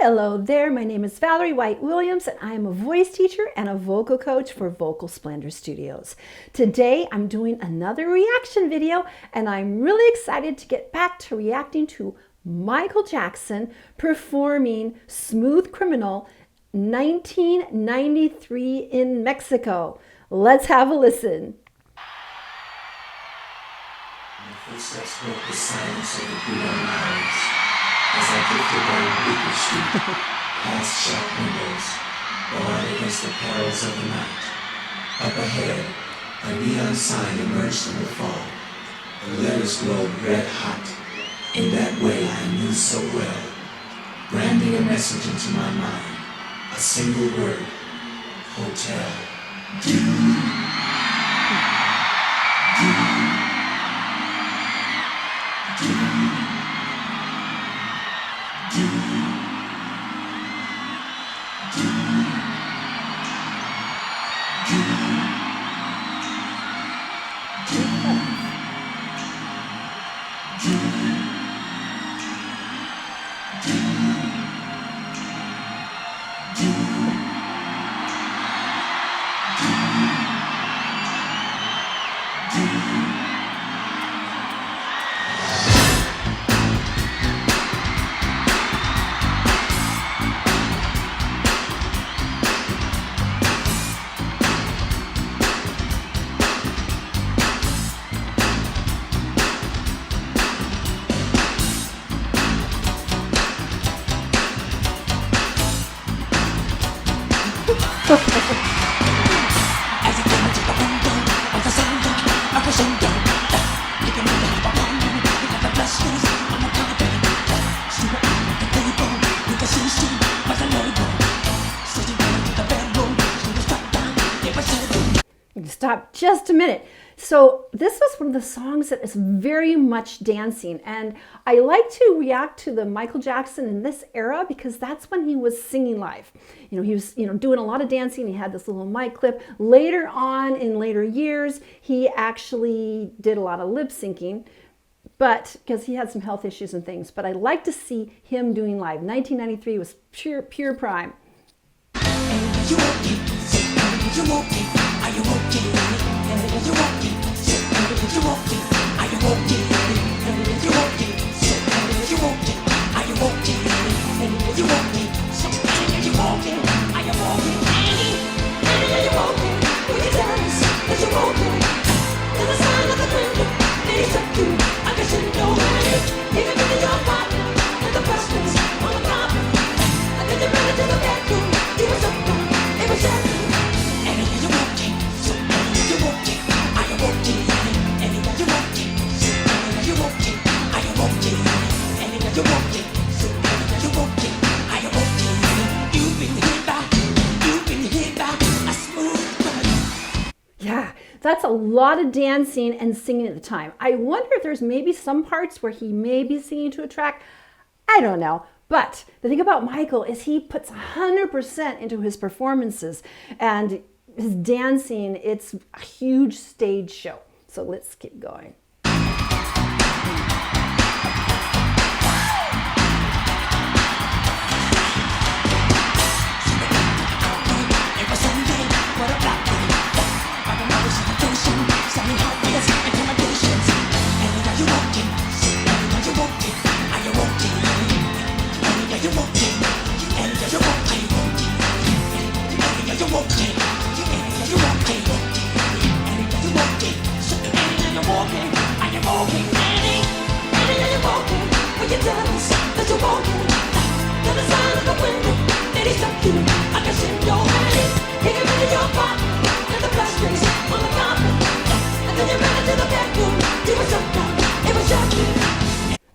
Hello there, my name is Valerie White Williams and I am a voice teacher and a vocal coach for Vocal Splendor Studios. Today I'm doing another reaction video and I'm really excited to get back to reacting to Michael Jackson performing Smooth Criminal 1993 in Mexico. Let's have a listen. My footsteps broke the silence of the Buddha lives. As I drifted down Beacon Street, past shop windows, barred against the perils of the night. Up ahead, a neon sign emerged from the fog. The letters glowed red hot. In that way I knew so well, branding a message into my mind. A single word: hotel. Stop just a minute. So this was one of the songs that is very much dancing, and I like to react to the Michael Jackson in this era because that's when he was singing live. He was doing a lot of dancing. He had this little mic clip. Later on, in later years, he actually did a lot of lip syncing, but because he had some health issues and things. But I like to see him doing live. 1993 was pure prime. That's a lot of dancing and singing at the time. I wonder if there's maybe some parts where he may be singing to a track. I don't know. But the thing about Michael is he puts 100% into his performances and his dancing. It's a huge stage show. So let's keep going.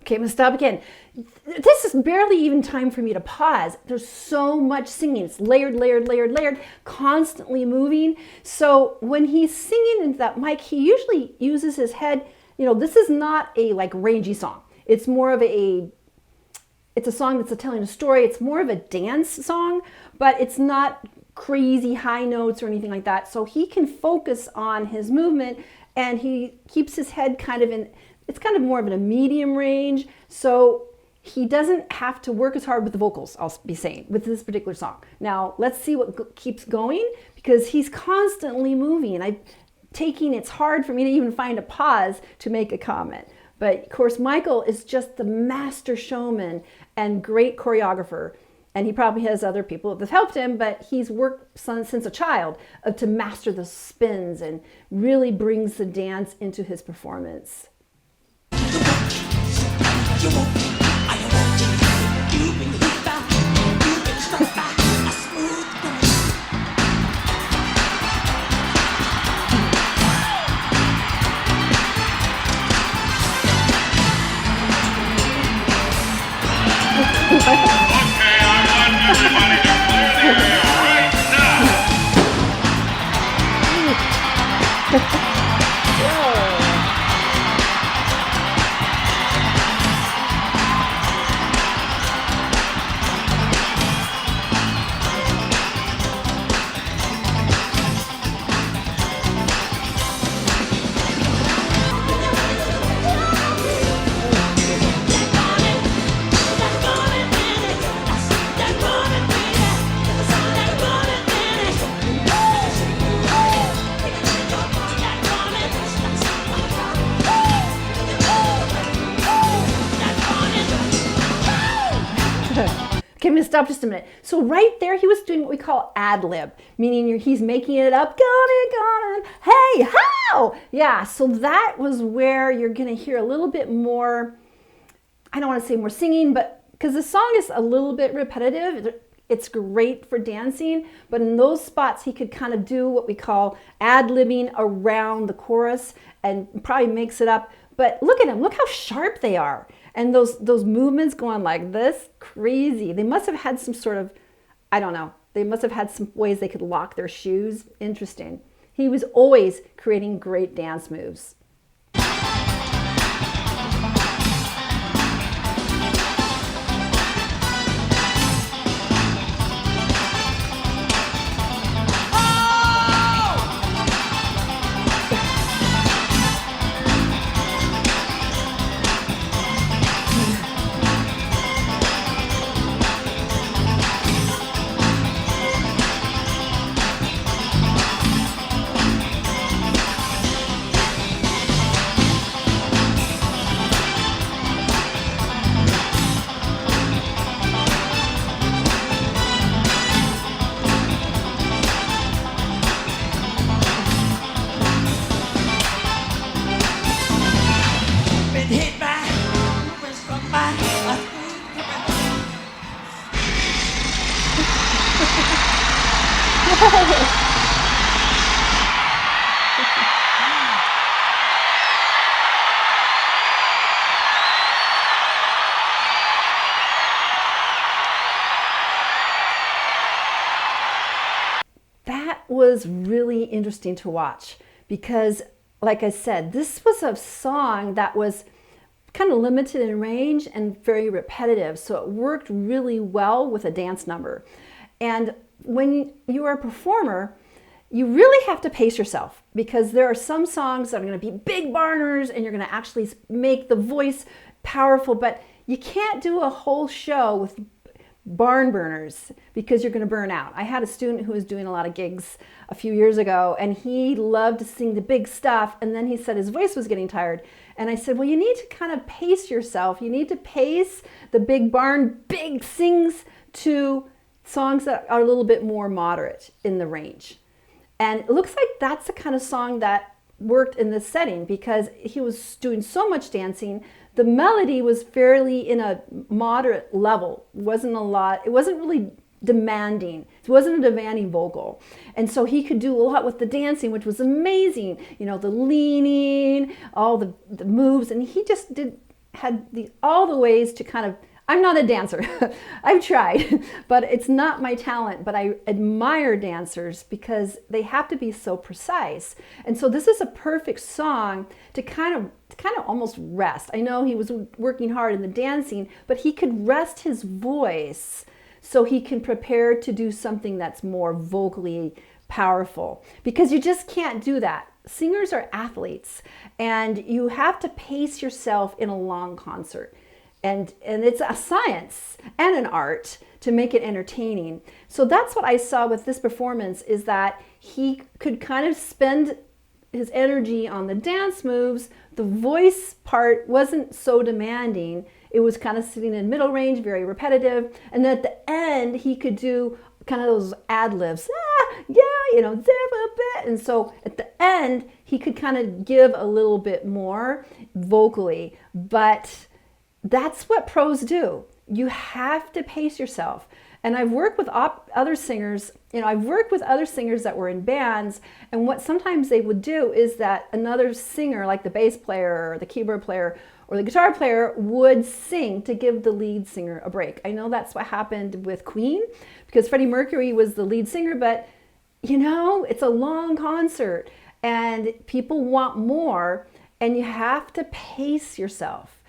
Okay, I'm gonna stop again. This is barely even time for me to pause. There's so much singing. It's layered, constantly moving. So when he's singing into that mic, he usually uses his head. This is not a rangy song. It's more of it's a song that's telling a story. It's more of a dance song, but it's not crazy high notes or anything like that. So he can focus on his movement and he keeps his head kind of in, it's kind of more of in a medium range. So he doesn't have to work as hard with the vocals, I'll be saying, with this particular song. Now, let's see what keeps going, because he's constantly moving. It's hard for me to even find a pause to make a comment. But of course, Michael is just the master showman and great choreographer. And he probably has other people that have helped him, but he's worked since a child to master the spins and really brings the dance into his performance. Okay, I'm gonna stop just a minute. So right there, he was doing what we call ad lib, meaning he's making it up, gonna, hey, how? Yeah, so that was where you're gonna hear a little bit more, I don't wanna say more singing, but because the song is a little bit repetitive, it's great for dancing, but in those spots, he could kind of do what we call ad-libbing around the chorus and probably makes it up. But look at him, look how sharp they are. And those movements going like this, crazy. They must have had some sort of, I don't know, they must have had some ways they could lock their shoes. Interesting. He was always creating great dance moves. That was really interesting to watch because, like I said, this was a song that was kind of limited in range and very repetitive, so it worked really well with a dance number. And when you are a performer, you really have to pace yourself because there are some songs that are going to be big barners and you're going to actually make the voice powerful, but you can't do a whole show with barn burners because you're going to burn out. I had a student who was doing a lot of gigs a few years ago and he loved to sing the big stuff, and then he said his voice was getting tired, and I said, well, you need to kind of pace yourself. You need to pace the big barn big sings to songs that are a little bit more moderate in the range. And it looks like that's the kind of song that worked in this setting because he was doing so much dancing. The melody was fairly in a moderate level. It wasn't really demanding. It wasn't a demanding vocal. And so he could do a lot with the dancing, which was amazing. You know, the leaning, all the moves, and he just had all the ways to kind of, I'm not a dancer. I've tried, but it's not my talent. But I admire dancers because they have to be so precise. And so this is a perfect song to kind of almost rest. I know he was working hard in the dancing, but he could rest his voice so he can prepare to do something that's more vocally powerful, because you just can't do that. Singers are athletes and you have to pace yourself in a long concert. And it's a science and an art to make it entertaining. So that's what I saw with this performance, is that he could kind of spend his energy on the dance moves. The voice part wasn't so demanding. It was kind of sitting in middle range, very repetitive. And then at the end, he could do kind of those ad-libs. Zip a bit. And so at the end, he could kind of give a little bit more vocally. But that's what pros do. You have to pace yourself. And I've worked with other singers, I've worked with other singers that were in bands, and what sometimes they would do is that another singer, like the bass player or the keyboard player or the guitar player, would sing to give the lead singer a break. I know that's what happened with Queen, because Freddie Mercury was the lead singer, but it's a long concert and people want more, and you have to pace yourself.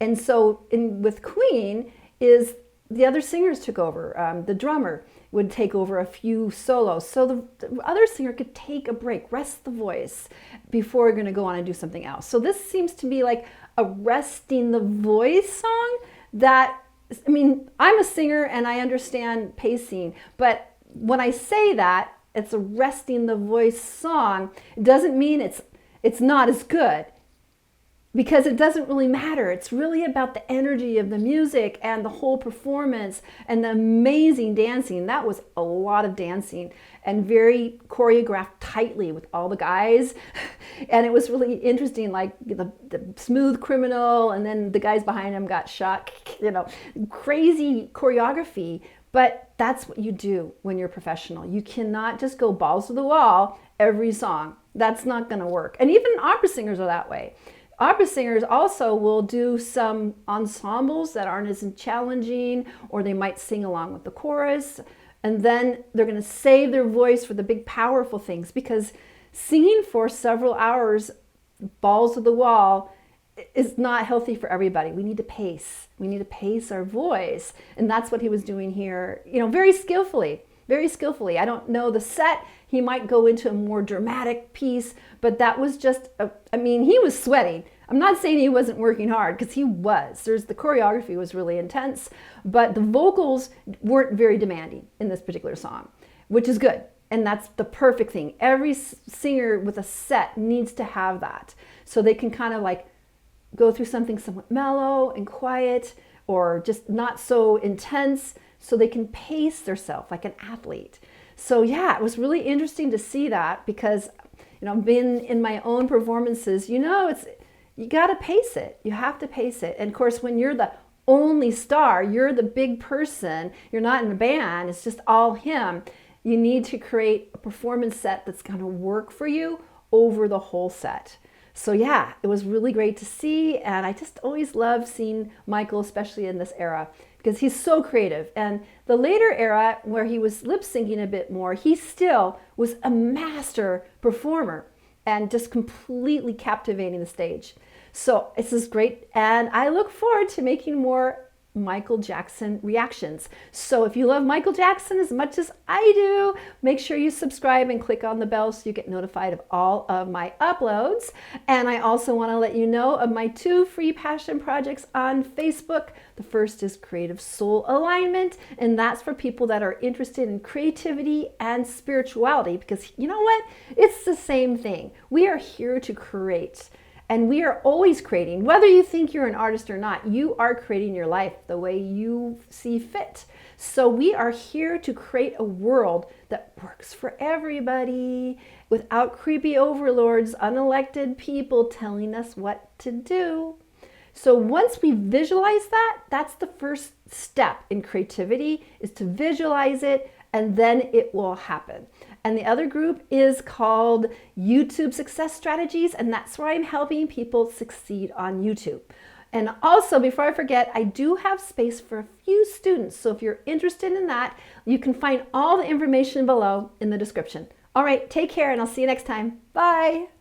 And so with Queen is the other singers took over. The drummer would take over a few solos. So the other singer could take a break, rest the voice before we're going to go on and do something else. So this seems to be like a resting the voice song that, I'm a singer and I understand pacing, but when I say that it's a resting the voice song, it doesn't mean it's not as good. Because it doesn't really matter. It's really about the energy of the music and the whole performance and the amazing dancing. That was a lot of dancing and very choreographed tightly with all the guys. And it was really interesting, like the Smooth Criminal, and then the guys behind him got shot, crazy choreography. But that's what you do when you're professional. You cannot just go balls to the wall every song. That's not going to work. And even opera singers are that way. Opera singers also will do some ensembles that aren't as challenging, or they might sing along with the chorus, and then they're going to save their voice for the big powerful things, because singing for several hours, balls to the wall, is not healthy for everybody. We need to pace. We need to pace our voice, and that's what he was doing here, very skillfully. Very skillfully. I don't know the set. He might go into a more dramatic piece, but that was just, he was sweating. I'm not saying he wasn't working hard, because he was. The choreography was really intense, but the vocals weren't very demanding in this particular song, which is good. And that's the perfect thing. Every singer with a set needs to have that, so they can kind of like go through something somewhat mellow and quiet, or just not so intense, so they can pace themselves like an athlete. So yeah, it was really interesting to see that, because being in my own performances, you got to pace it. You have to pace it. And of course, when you're the only star, you're the big person, you're not in a band, it's just all him, you need to create a performance set that's going to work for you over the whole set. So yeah, it was really great to see, and I just always love seeing Michael, especially in this era, because he's so creative. And the later era, where he was lip syncing a bit more, he still was a master performer and just completely captivating the stage. So this is great, and I look forward to making more Michael Jackson reactions. So if you love Michael Jackson as much as I do, make sure you subscribe and click on the bell so you get notified of all of my uploads. And I also want to let you know of my 2 free passion projects on Facebook. The first is Creative Soul Alignment, and that's for people that are interested in creativity and spirituality, because you know what? It's the same thing. We are here to create. And we are always creating. Whether you think you're an artist or not, you are creating your life the way you see fit. So we are here to create a world that works for everybody, without creepy overlords, unelected people telling us what to do. So once we visualize that, that's the first step in creativity, is to visualize it, and then it will happen. And the other group is called YouTube Success Strategies, and that's where I'm helping people succeed on YouTube. And also, before I forget, I do have space for a few students. So if you're interested in that, you can find all the information below in the description. All right, take care, and I'll see you next time. Bye.